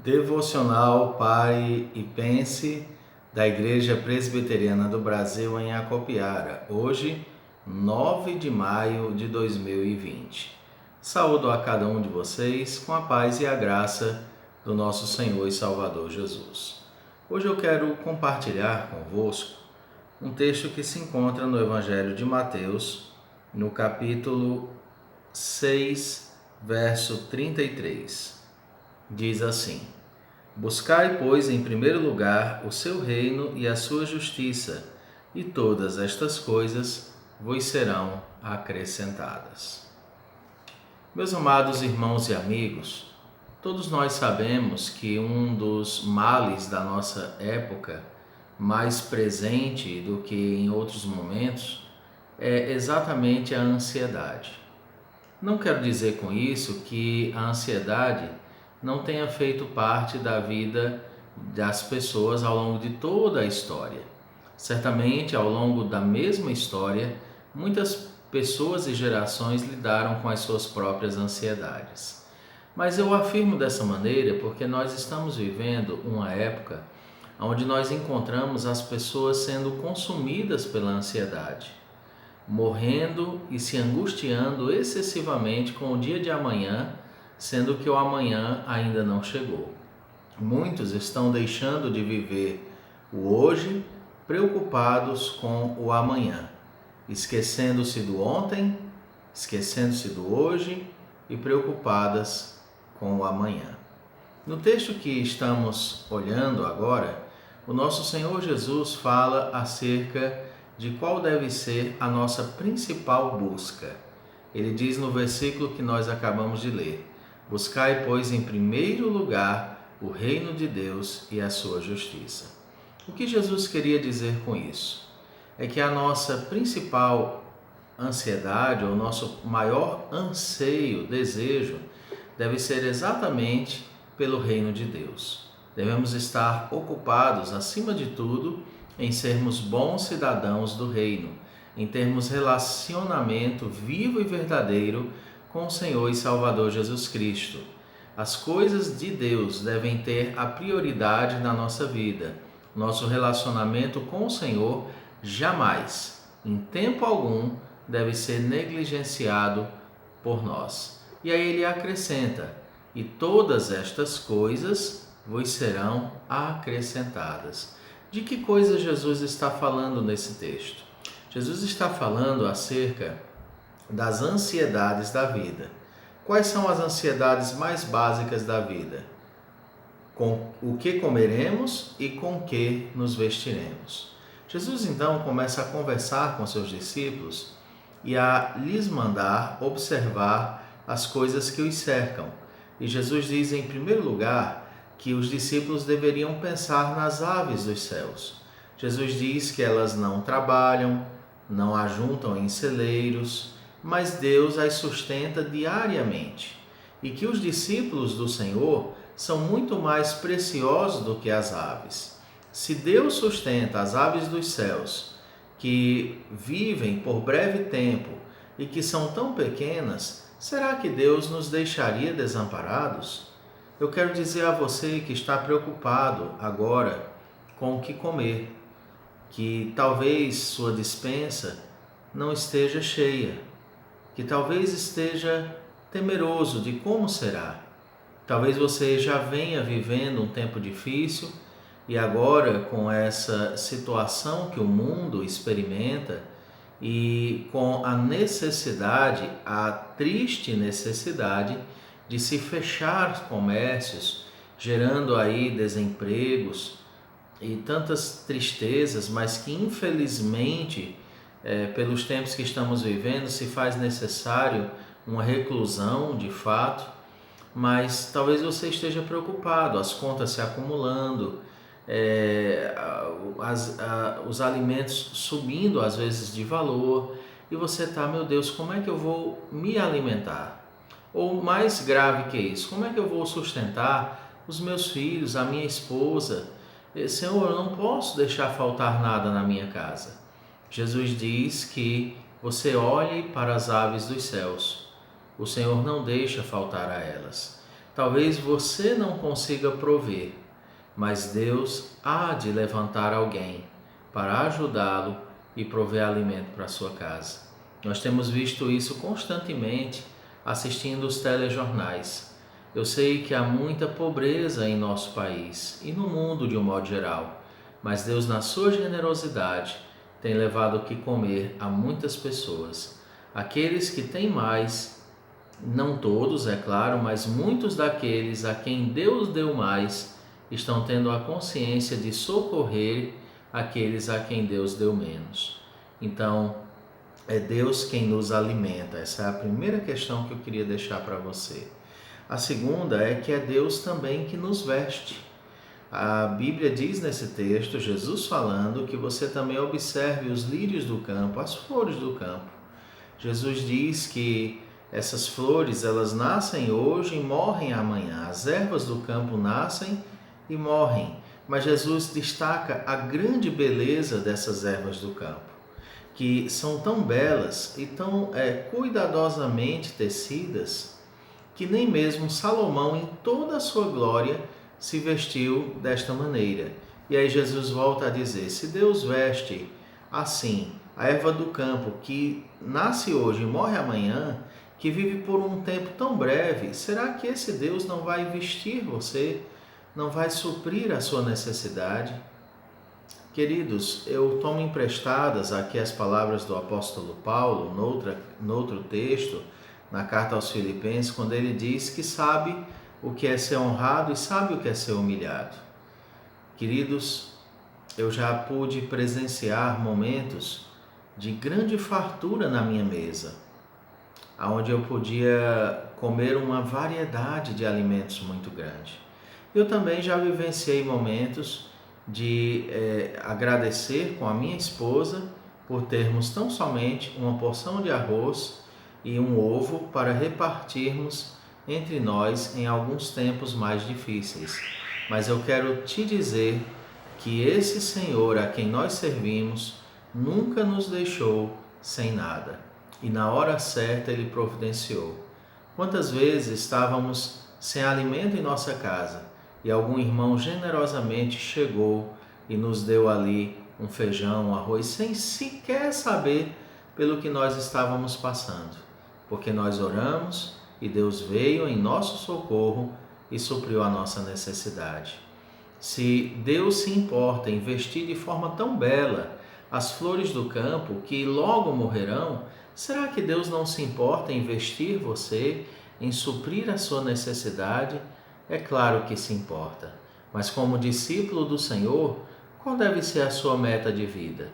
Devocional Pare e Pense da Igreja Presbiteriana do Brasil em Acopiara, hoje, 9 de maio de 2020. Saúdo a cada um de vocês com a paz e a graça do nosso Senhor e Salvador Jesus. Hoje eu quero compartilhar convosco um texto que se encontra no Evangelho de Mateus, no capítulo 6, verso 33. Diz assim: Buscai, pois, em primeiro lugar o seu reino e a sua justiça, e todas estas coisas vos serão acrescentadas. Meus amados irmãos e amigos, todos nós sabemos que um dos males da nossa época, mais presente do que em outros momentos, é exatamente a ansiedade. Não quero dizer com isso que a ansiedade não tenha feito parte da vida das pessoas ao longo de toda a história. Certamente, ao longo da mesma história, muitas pessoas e gerações lidaram com as suas próprias ansiedades. Mas eu afirmo dessa maneira porque nós estamos vivendo uma época onde nós encontramos as pessoas sendo consumidas pela ansiedade, morrendo e se angustiando excessivamente com o dia de amanhã, sendo que o amanhã ainda não chegou. Muitos estão deixando de viver o hoje, preocupados com o amanhã, esquecendo-se do ontem, esquecendo-se do hoje e preocupadas com o amanhã. No texto que estamos olhando agora, o nosso Senhor Jesus fala acerca de qual deve ser a nossa principal busca. Ele diz no versículo que nós acabamos de ler: Buscai, pois, em primeiro lugar o reino de Deus e a sua justiça. O que Jesus queria dizer com isso? É que a nossa principal ansiedade, ou nosso maior anseio, desejo, deve ser exatamente pelo reino de Deus. Devemos estar ocupados, acima de tudo, em sermos bons cidadãos do reino, em termos relacionamento vivo e verdadeiro com o Senhor e Salvador Jesus Cristo. As coisas de Deus devem ter a prioridade na nossa vida. Nosso relacionamento com o Senhor jamais, em tempo algum, deve ser negligenciado por nós. E aí ele acrescenta: e todas estas coisas vos serão acrescentadas. De que coisa Jesus está falando nesse texto? Jesus está falando acerca das ansiedades da vida. Quais são as ansiedades mais básicas da vida? Com o que comeremos e com que nos vestiremos. Jesus então começa a conversar com seus discípulos e a lhes mandar observar as coisas que os cercam. E Jesus diz, em primeiro lugar, que os discípulos deveriam pensar nas aves dos céus. Jesus diz que elas não trabalham, não ajuntam em celeiros, mas Deus as sustenta diariamente, e que os discípulos do Senhor são muito mais preciosos do que as aves. Se Deus sustenta as aves dos céus, que vivem por breve tempo e que são tão pequenas, será que Deus nos deixaria desamparados? Eu quero dizer a você que está preocupado agora com o que comer, que talvez sua despensa não esteja cheia, que talvez esteja temeroso de como será. Talvez você já venha vivendo um tempo difícil e agora, com essa situação que o mundo experimenta e com a necessidade, a triste necessidade de se fechar comércios, gerando aí desempregos e tantas tristezas, mas que infelizmente, pelos tempos que estamos vivendo, se faz necessário uma reclusão de fato, mas talvez você esteja preocupado, as contas se acumulando, os alimentos subindo às vezes de valor, e você está, meu Deus, como é que eu vou me alimentar? Ou mais grave que isso, como é que eu vou sustentar os meus filhos, a minha esposa? Senhor, eu não posso deixar faltar nada na minha casa. Jesus diz que você olhe para as aves dos céus. O Senhor não deixa faltar a elas. Talvez você não consiga prover, mas Deus há de levantar alguém para ajudá-lo e prover alimento para a sua casa. Nós temos visto isso constantemente assistindo os telejornais. Eu sei que há muita pobreza em nosso país e no mundo de um modo geral, mas Deus, na sua generosidade, tem levado o que comer a muitas pessoas. Aqueles que têm mais, não todos, é claro, mas muitos daqueles a quem Deus deu mais estão tendo a consciência de socorrer aqueles a quem Deus deu menos. Então, é Deus quem nos alimenta. Essa é a primeira questão que eu queria deixar para você. A segunda é que é Deus também que nos veste. A Bíblia diz nesse texto, Jesus falando, que você também observe os lírios do campo, as flores do campo. Jesus diz que essas flores, elas nascem hoje e morrem amanhã. As ervas do campo nascem e morrem. Mas Jesus destaca a grande beleza dessas ervas do campo, que são tão belas e tão cuidadosamente tecidas, que nem mesmo Salomão, em toda a sua glória, se vestiu desta maneira. E aí Jesus volta a dizer, se Deus veste assim a erva do campo, que nasce hoje e morre amanhã, que vive por um tempo tão breve, será que esse Deus não vai vestir você, não vai suprir a sua necessidade? Queridos, eu tomo emprestadas aqui as palavras do apóstolo Paulo, noutro texto, na carta aos Filipenses, quando ele diz que sabe o que é ser honrado e sabe o que é ser humilhado. Queridos, eu já pude presenciar momentos de grande fartura na minha mesa, onde eu podia comer uma variedade de alimentos muito grande. Eu também já vivenciei momentos de agradecer com a minha esposa por termos tão somente uma porção de arroz e um ovo para repartirmos entre nós em alguns tempos mais difíceis. Mas eu quero te dizer que esse Senhor a quem nós servimos nunca nos deixou sem nada. E na hora certa Ele providenciou. Quantas vezes estávamos sem alimento em nossa casa e algum irmão generosamente chegou e nos deu ali um feijão, um arroz, sem sequer saber pelo que nós estávamos passando. Porque nós oramos e Deus veio em nosso socorro e supriu a nossa necessidade. Se Deus se importa em vestir de forma tão bela as flores do campo que logo morrerão, será que Deus não se importa em vestir você, em suprir a sua necessidade? É claro que se importa, mas como discípulo do Senhor, qual deve ser a sua meta de vida?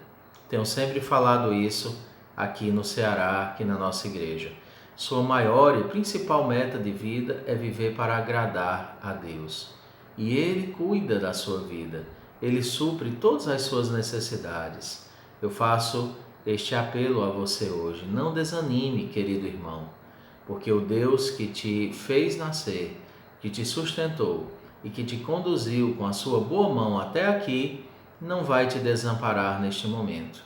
Tenho sempre falado isso aqui no Ceará, aqui na nossa igreja. Sua maior e principal meta de vida é viver para agradar a Deus. E Ele cuida da sua vida, Ele supre todas as suas necessidades. Eu faço este apelo a você hoje, não desanime, querido irmão, porque o Deus que te fez nascer, que te sustentou e que te conduziu com a sua boa mão até aqui, não vai te desamparar neste momento.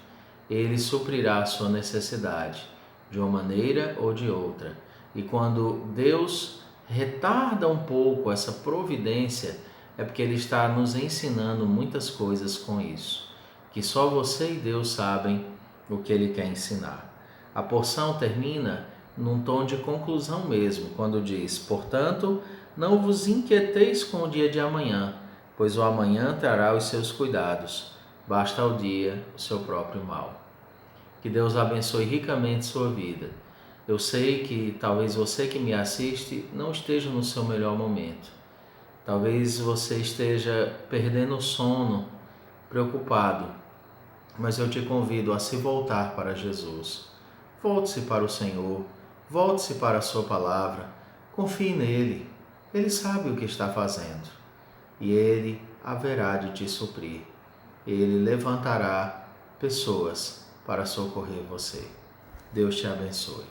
Ele suprirá a sua necessidade, de uma maneira ou de outra. E quando Deus retarda um pouco essa providência, é porque Ele está nos ensinando muitas coisas com isso, que só você e Deus sabem o que Ele quer ensinar. A porção termina num tom de conclusão mesmo, quando diz, portanto, não vos inquieteis com o dia de amanhã, pois o amanhã trará os seus cuidados, basta ao dia o seu próprio mal. Que Deus abençoe ricamente sua vida. Eu sei que talvez você que me assiste não esteja no seu melhor momento. Talvez você esteja perdendo o sono, preocupado, mas eu te convido a se voltar para Jesus. Volte-se para o Senhor, volte-se para a sua palavra, confie nele. Ele sabe o que está fazendo e Ele haverá de te suprir. Ele levantará pessoas para socorrer você. Deus te abençoe.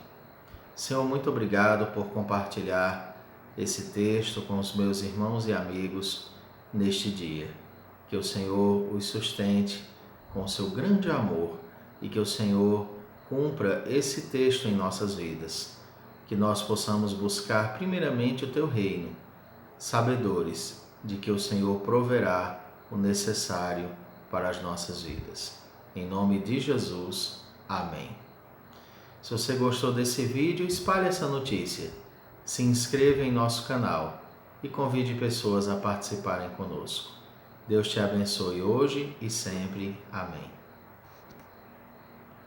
Senhor, muito obrigado por compartilhar esse texto com os meus irmãos e amigos neste dia. Que o Senhor os sustente com o seu grande amor e que o Senhor cumpra esse texto em nossas vidas. Que nós possamos buscar primeiramente o teu reino sabedores de que o Senhor proverá o necessário para as nossas vidas. Em nome de Jesus, amém. Se você gostou desse vídeo, espalhe essa notícia, se inscreva em nosso canal e convide pessoas a participarem conosco. Deus te abençoe hoje e sempre. Amém.